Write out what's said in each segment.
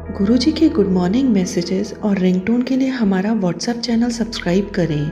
गुरुजी के good morning messages और ringtone के लिए हमारा व्हाट्सएप चैनल सब्सक्राइब करें।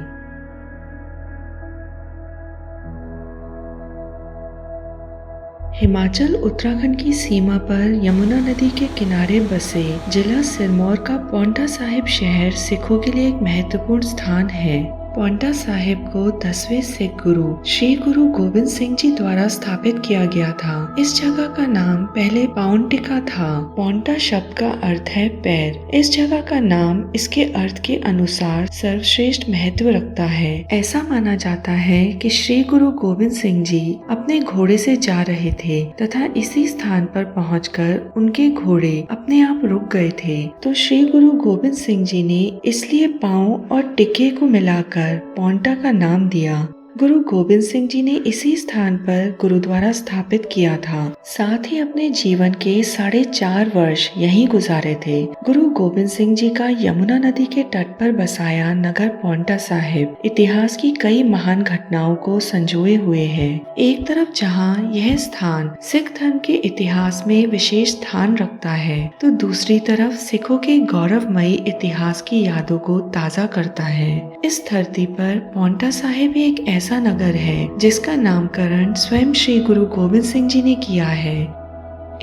हिमाचल उत्तराखंड की सीमा पर यमुना नदी के किनारे बसे जिला सिरमौर का पांवटा साहिब शहर सिखों के लिए एक महत्वपूर्ण स्थान है। पांवटा साहिब को 10वें सिख गुरु श्री गुरु गोबिंद सिंह जी द्वारा स्थापित किया गया था। इस जगह का नाम पहले पाउंटिका था। पांवटा शब्द का अर्थ है पैर। इस जगह का नाम इसके अर्थ के अनुसार सर्वश्रेष्ठ महत्व रखता है। ऐसा माना जाता है कि श्री गुरु गोबिंद सिंह जी अपने घोड़े से जा रहे थे तथा इसी स्थान पर पहुंचकर उनके घोड़े अपने आप रुक गए थे, तो श्री गुरु गोबिंद सिंह जी ने इसलिए पांव और टिक्के को मिलाकर पांवटा का नाम दिया। गुरु गोबिंद सिंह जी ने इसी स्थान पर गुरुद्वारा स्थापित किया था। साथ ही अपने जीवन के 4.5 वर्ष यहीं गुजारे थे। गुरु गोबिंद सिंह जी का यमुना नदी के तट पर बसाया नगर पांवटा साहिब इतिहास की कई महान घटनाओं को संजोए हुए है। एक तरफ जहां यह स्थान सिख धर्म के इतिहास में विशेष स्थान रखता है, तो दूसरी तरफ सिखों के गौरवमयी इतिहास की यादों को ताजा करता है। इस धरती पर पांवटा साहिब एक ऐसा नगर है जिसका नामकरण स्वयं श्री गुरु गोबिंद सिंह जी ने किया है।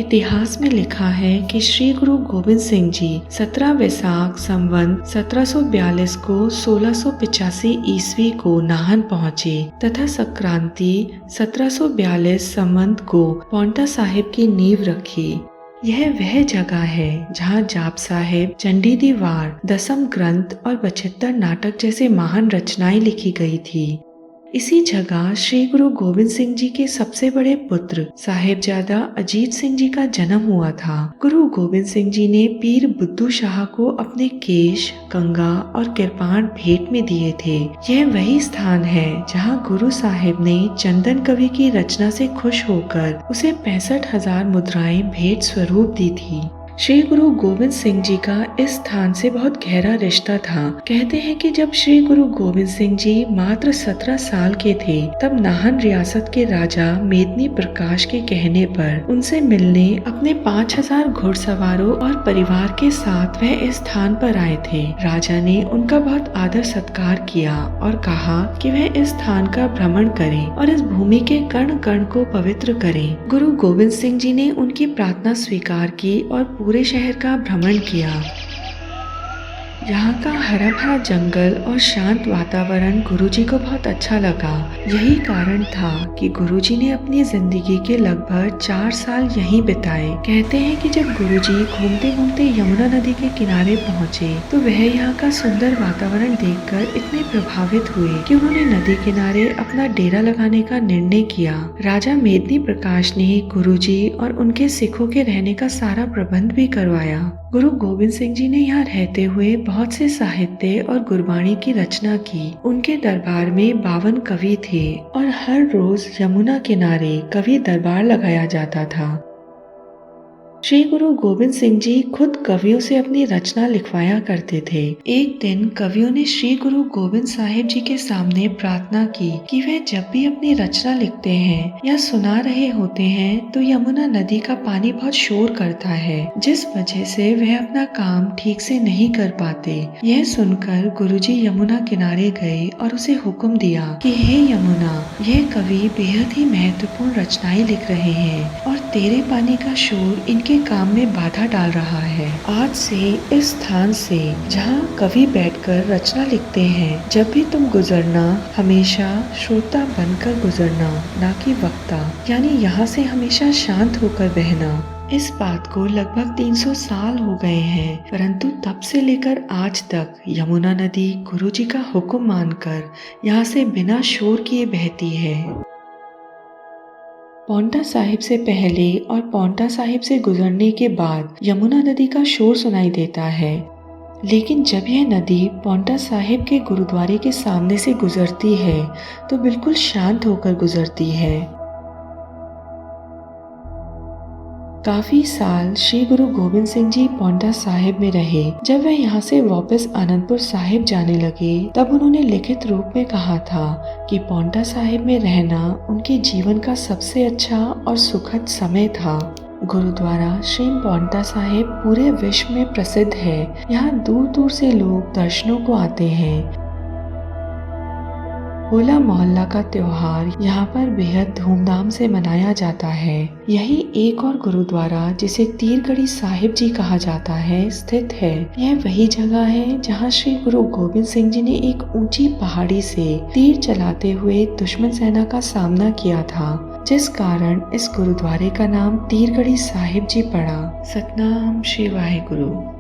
इतिहास में लिखा है कि श्री गुरु गोबिंद सिंह जी 17 वैसाख संवत 1742 को 1685 ईस्वी को नाहन पहुँचे तथा संक्रांति 1742 संवत को पांवटा साहिब की नींव रखी। यह वह जगह है जहाँ जाप साहिब, चंडी दीवार, दसम ग्रंथ और 72 नाटक जैसे महान रचनाएं लिखी गई थी। इसी जगह श्री गुरु गोबिंद सिंह जी के सबसे बड़े पुत्र साहिबजादा अजीत सिंह जी का जन्म हुआ था। गुरु गोबिंद सिंह जी ने पीर बुद्धू शाह को अपने केश, कंगा और किरपान भेंट में दिए थे। यह वही स्थान है जहां गुरु साहिब ने चंदन कवि की रचना से खुश होकर उसे 65,000 मुद्राएं भेंट स्वरूप दी थी। श्री गुरु गोबिंद सिंह जी का इस स्थान से बहुत गहरा रिश्ता था। कहते हैं कि जब श्री गुरु गोबिंद सिंह जी मात्र 17 साल के थे, तब नाहन रियासत के राजा मेदिनी प्रकाश के कहने पर उनसे मिलने अपने 5,000 घुड़सवारों और परिवार के साथ वह इस स्थान पर आए थे। राजा ने उनका बहुत आदर सत्कार किया और कहा कि वह इस स्थान का भ्रमण करें और इस भूमि के कण कण को पवित्र करें। गुरु गोबिंद सिंह जी ने उनकी प्रार्थना स्वीकार की और पूरे शहर का भ्रमण किया। यहाँ का हरा भरा जंगल और शांत वातावरण गुरुजी को बहुत अच्छा लगा। यही कारण था कि गुरुजी ने अपनी जिंदगी के लगभग 4 साल यहीं बिताए। कहते हैं कि जब गुरुजी घूमते घूमते यमुना नदी के किनारे पहुँचे, तो वह यहाँ का सुंदर वातावरण देखकर इतने प्रभावित हुए कि उन्होंने नदी किनारे अपना डेरा लगाने का निर्णय किया। राजा मेदिनी प्रकाश ने गुरुजी और उनके सिखों के रहने का सारा प्रबंध भी करवाया। गुरु गोबिंद सिंह जी ने यहाँ रहते हुए बहुत से साहित्य और गुरबाणी की रचना की। उनके दरबार में 52 कवि थे और हर रोज यमुना किनारे कवि दरबार लगाया जाता था। श्री गुरु गोबिंद सिंह जी खुद कवियों से अपनी रचना लिखवाया करते थे। एक दिन कवियों ने श्री गुरु गोबिंद साहिब जी के सामने प्रार्थना की कि वह जब भी अपनी रचना लिखते हैं या सुना रहे होते हैं, तो यमुना नदी का पानी बहुत शोर करता है, जिस वजह से वह अपना काम ठीक से नहीं कर पाते। यह सुनकर गुरुजी यमुना किनारे गए और उसे हुक्म दिया कि हे यमुना, यह कवि बेहद ही महत्वपूर्ण रचनाएं लिख रहे हैं और तेरे पानी का शोर इनके काम में बाधा डाल रहा है। आज से इस स्थान से जहाँ कवि बैठकर रचना लिखते हैं, जब भी तुम गुजरना हमेशा श्रोता बनकर गुजरना, ना कि वक्ता, यानी यहाँ से हमेशा शांत होकर बहना। इस बात को लगभग 300 साल हो गए हैं, परंतु तब से लेकर आज तक यमुना नदी गुरुजी का हुक्म मानकर यहाँ से बिना शोर किए बहती है। पांवटा साहिब से पहले और पांवटा साहिब से गुजरने के बाद यमुना नदी का शोर सुनाई देता है, लेकिन जब यह नदी पांवटा साहिब के गुरुद्वारे के सामने से गुजरती है, तो बिल्कुल शांत होकर गुजरती है। काफी साल श्री गुरु गोबिंद सिंह जी पांवटा साहिब में रहे। जब वह यहाँ से वापस आनंदपुर साहिब जाने लगे, तब उन्होंने लिखित रूप में कहा था कि पांवटा साहिब में रहना उनके जीवन का सबसे अच्छा और सुखद समय था। गुरुद्वारा श्री पांवटा साहिब पूरे विश्व में प्रसिद्ध है। यहाँ दूर दूर से लोग दर्शनों को आते हैं। होला मोहल्ला का त्योहार यहाँ पर बेहद धूमधाम से मनाया जाता है। यही एक और गुरुद्वारा जिसे तीरगढ़ी साहिब जी कहा जाता है स्थित है। यह वही जगह है जहाँ श्री गुरु गोबिंद सिंह जी ने एक ऊंची पहाड़ी से तीर चलाते हुए दुश्मन सेना का सामना किया था, जिस कारण इस गुरुद्वारे का नाम तीरगढ़ी साहिब जी पड़ा। सतनाम श्री वाहिगुरु।